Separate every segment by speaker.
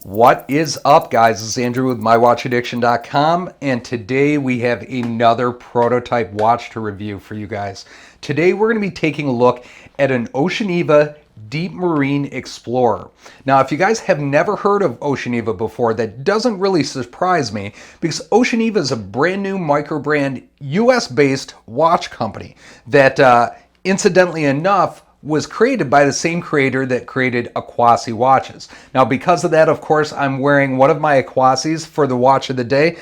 Speaker 1: What is up, guys? This is Andrew with MyWatchAddiction.com, and today we have another prototype watch to review for you guys. Today we're going to be taking a look at an Oceaneva Deep Marine Explorer. Now, if you guys have never heard of Oceaneva before, that doesn't really surprise me because Oceaneva is a brand new microbrand US-based watch company that, incidentally enough, was created by the same creator that created aquacy watches. Now, because of that, of course, I'm wearing one of my aquacies for the watch of the day.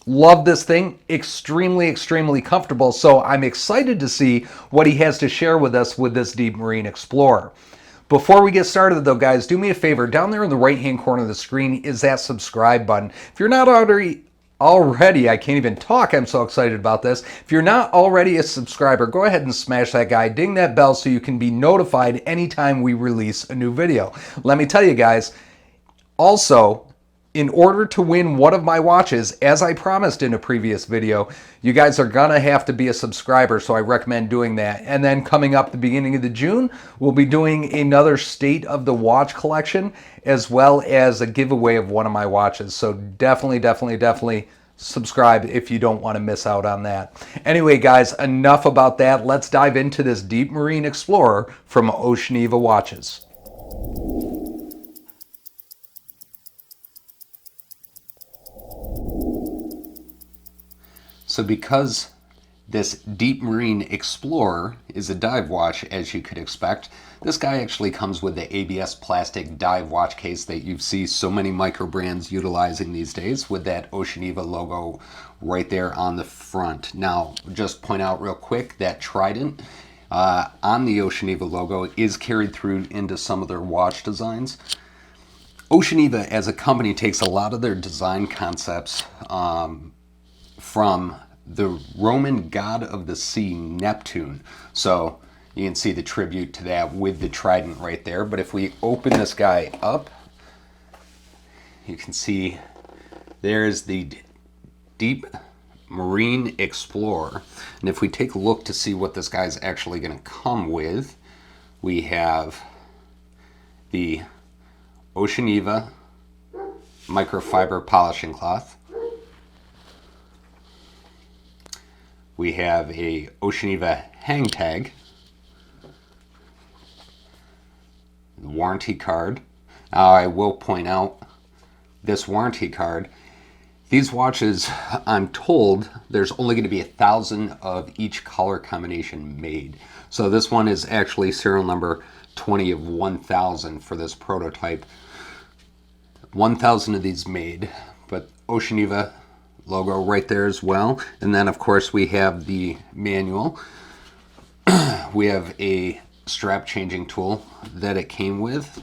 Speaker 1: Love this thing, extremely comfortable. So I'm excited to see what he has to share with us with this Deep Marine Explorer. Before we get started though, guys, do me a favor. Down there in the right-hand corner of the screen is that subscribe button. If you're not already, I can't even talk, I'm so excited about this. If you're not already a subscriber, go ahead and smash that guy, ding that bell so you can be notified anytime we release a new video. Let me tell you guys, also, in order to win one of my watches, as I promised in a previous video, you guys are gonna have to be a subscriber, so I recommend doing that. And then coming up the beginning of June, we'll be doing another State of the Watch collection, as well as a giveaway of one of my watches. So definitely subscribe if you don't want to miss out on that. Anyway, guys, enough about that. Let's dive into this Deep Marine Explorer from Oceaneva Watches. So because this Deep Marine Explorer is a dive watch, as you could expect, this guy actually comes with the ABS plastic dive watch case that you see so many micro brands utilizing these days, with that Oceaneva logo right there on the front. Now, just point out real quick that trident on the Oceaneva logo is carried through into some of their watch designs. Oceaneva as a company takes a lot of their design concepts from the Roman god of the sea, Neptune. So you can see the tribute to that with the trident right there. But if we open this guy up, you can see there's the Deep Marine Explorer. And if we take a look to see what this guy's actually going to come with, we have the Oceaneva microfiber polishing cloth. We have a Oceaneva hang tag, warranty card. Now, I will point out this warranty card. These watches, I'm told, there's only going to be 1,000 of each color combination made. So this one is actually serial number 20 of 1,000 for this prototype. 1,000 of these made, but Oceaneva logo right there as well. And then of course we have the manual. We have a strap changing tool that it came with,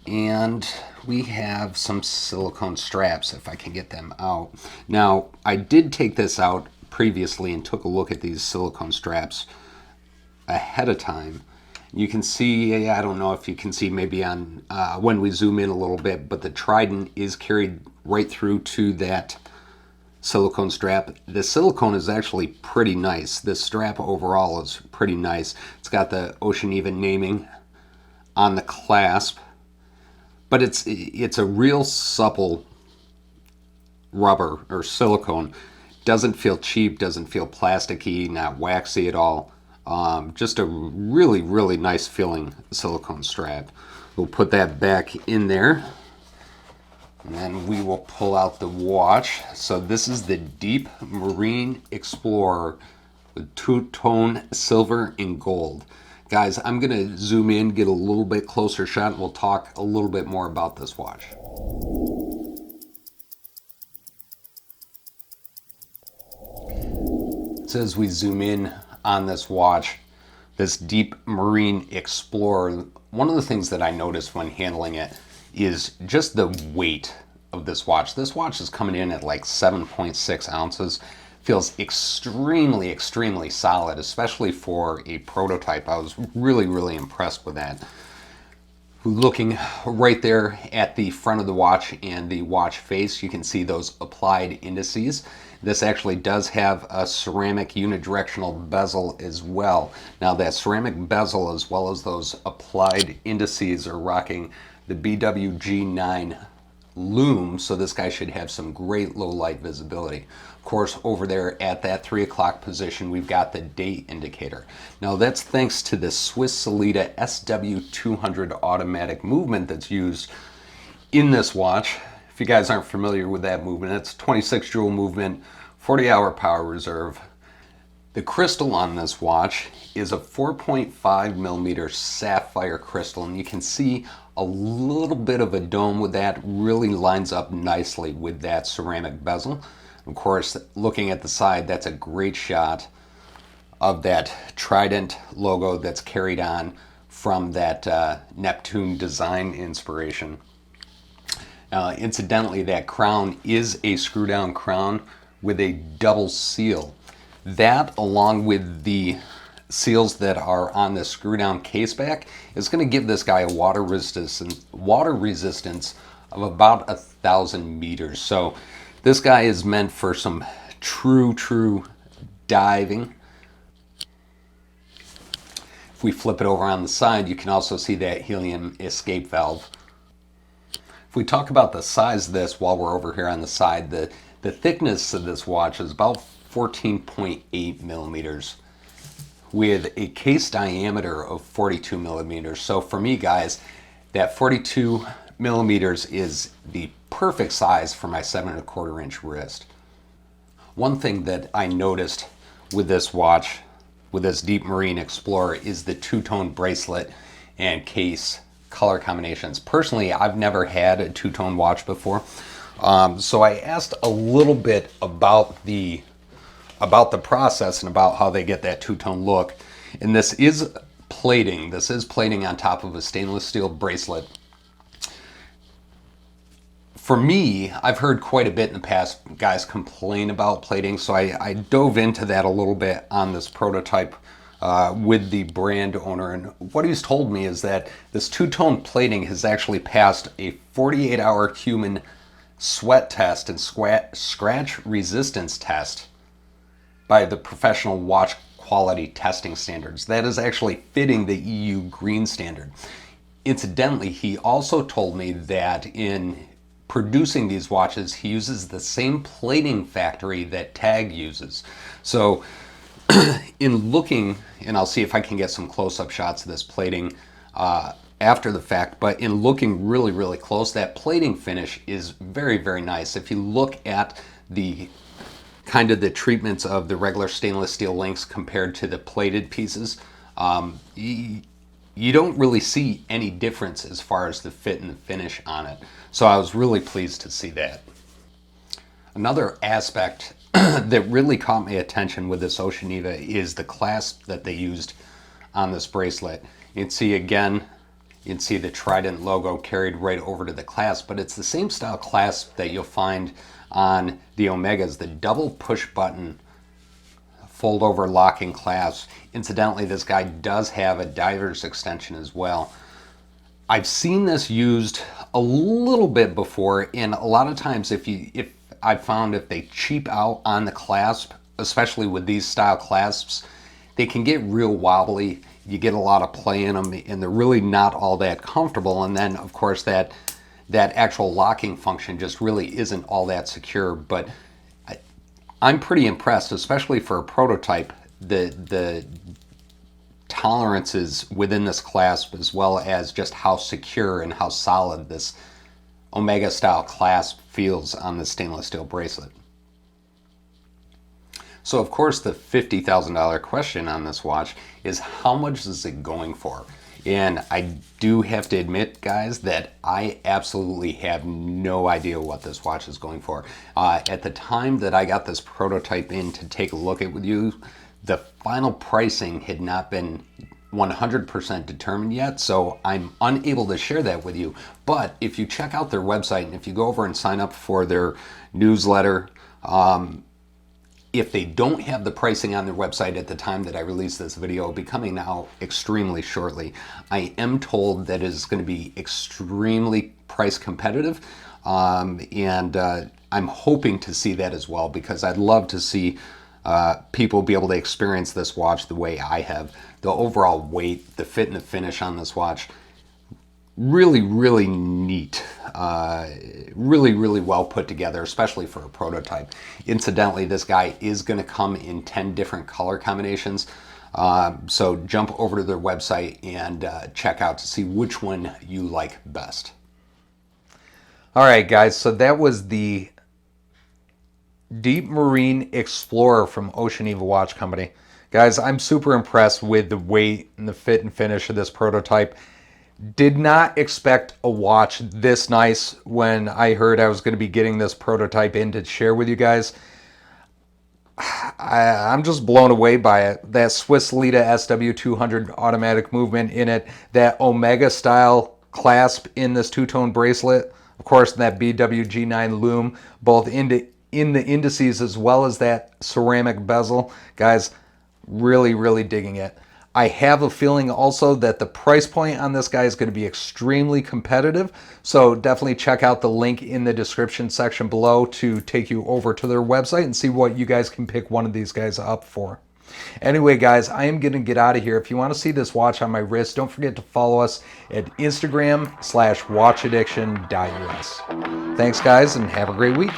Speaker 1: and we have some silicone straps if I can get them out. Now, I did take this out previously and took a look at these silicone straps ahead of time. You can see, I don't know if you can see maybe on when we zoom in a little bit, but the trident is carried right through to that silicone strap. The silicone is actually pretty nice. This strap overall is pretty nice. It's got the Oceaneva naming on the clasp, but it's a real supple rubber or silicone. Doesn't feel cheap, doesn't feel plasticky, not waxy at all. Just a really nice feeling silicone strap. We'll put that back in there. And then we will pull out the watch. So this is the Deep Marine Explorer with two-tone silver and gold. Guys, I'm going to zoom in, get a little bit closer shot, and we'll talk a little bit more about this watch. So as we zoom in on this watch, this Deep Marine Explorer, one of the things that I noticed when handling it is just the weight of this watch. This watch is coming in at like 7.6 ounces. Feels extremely solid, especially for a prototype. I was really impressed with that. Looking right there at the front of the watch and the watch face, you can see those applied indices. This actually does have a ceramic unidirectional bezel as well. Now that ceramic bezel as well as those applied indices are rocking the BWG9 lume, so this guy should have some great low light visibility. Of course, over there at that 3 o'clock position, we've got the date indicator. Now that's thanks to the Swiss Selitta SW200 automatic movement that's used in this watch. If you guys aren't familiar with that movement, it's 26 joule movement, 40-hour power reserve. The crystal on this watch is a 4.5 millimeter sapphire crystal, and you can see a little bit of a dome with that. Really lines up nicely with that ceramic bezel. Of course, looking at the side, that's a great shot of that Trident logo that's carried on from that Neptune design inspiration. Incidentally, that crown is a screw down crown with a double seal. That, along with the seals that are on the screw down case back, is going to give this guy a water resistance of about 1,000 meters. So this guy is meant for some true diving. If we flip it over on the side, you can also see that helium escape valve. If we talk about the size of this while we're over here on the side, the thickness of this watch is about 14.8 millimeters with a case diameter of 42 millimeters. So for me, guys, that 42 millimeters is the perfect size for my 7¼ inch wrist. One thing that I noticed with this watch, with this Deep Marine Explorer, is the two-tone bracelet and case color combinations. Personally, I've never had a two-tone watch before. So I asked a little bit about the process and about how they get that two-tone look. And this is plating. This is plating on top of a stainless steel bracelet. For me, I've heard quite a bit in the past guys complain about plating, so I dove into that a little bit on this prototype with the brand owner. And what he's told me is that this two-tone plating has actually passed a 48-hour human sweat test and scratch resistance test by the professional watch quality testing standards. That is actually fitting the EU green standard. Incidentally, he also told me that in producing these watches, he uses the same plating factory that TAG uses. So in looking, and I'll see if I can get some close-up shots of this plating after the fact, but in looking really close, that plating finish is very nice. If you look at the kind of the treatments of the regular stainless steel links compared to the plated pieces, you don't really see any difference as far as the fit and the finish on it. So I was really pleased to see that. Another aspect that really caught my attention with this Oceaneva is the clasp that they used on this bracelet. You can see again, you can see the Trident logo carried right over to the clasp, but it's the same style clasp that you'll find on the Omegas, the double push button fold over locking clasp. Incidentally, this guy does have a diver's extension as well. I've seen this used a little bit before, and a lot of times if I've found if they cheap out on the clasp, especially with these style clasps, they can get real wobbly. You get a lot of play in them, and they're really not all that comfortable. And then, of course, that actual locking function just really isn't all that secure. But I'm pretty impressed, especially for a prototype, the tolerances within this clasp, as well as just how secure and how solid this Omega style clasp feels on the stainless steel bracelet. So of course the $50,000 question on this watch is how much is it going for? And I do have to admit, guys, that I absolutely have no idea what this watch is going for. At the time that I got this prototype in to take a look at with you, the final pricing had not been 100% determined yet, so I'm unable to share that with you. But if you check out their website and if you go over and sign up for their newsletter, if they don't have the pricing on their website at the time that I release this video, it'll be coming out extremely shortly. I am told that it is going to be extremely price competitive, and I'm hoping to see that as well, because I'd love to see people be able to experience this watch the way I have. The overall weight, the fit and the finish on this watch, Really, really neat. Really well put together, especially for a prototype. Incidentally, this guy is going to come in 10 different color combinations. So jump over to their website and check out to see which one you like best. All right, guys, so that was the Deep Marine Explorer from Oceaneva Watch Company. Guys, I'm super impressed with the weight and the fit and finish of this prototype. Did not expect a watch this nice when I heard I was going to be getting this prototype in to share with you guys. I'm just blown away by it. That Swiss Selitta SW200 automatic movement in it, that Omega style clasp in this two-tone bracelet, of course that BWG9 lume, both in the indices as well as that ceramic bezel. Guys, really digging it. I have a feeling also that the price point on this guy is going to be extremely competitive. So definitely check out the link in the description section below to take you over to their website and see what you guys can pick one of these guys up for. Anyway, guys, I am going to get out of here. If you want to see this watch on my wrist, don't forget to follow us at Instagram /watchaddiction.us. Thanks, guys, and have a great week.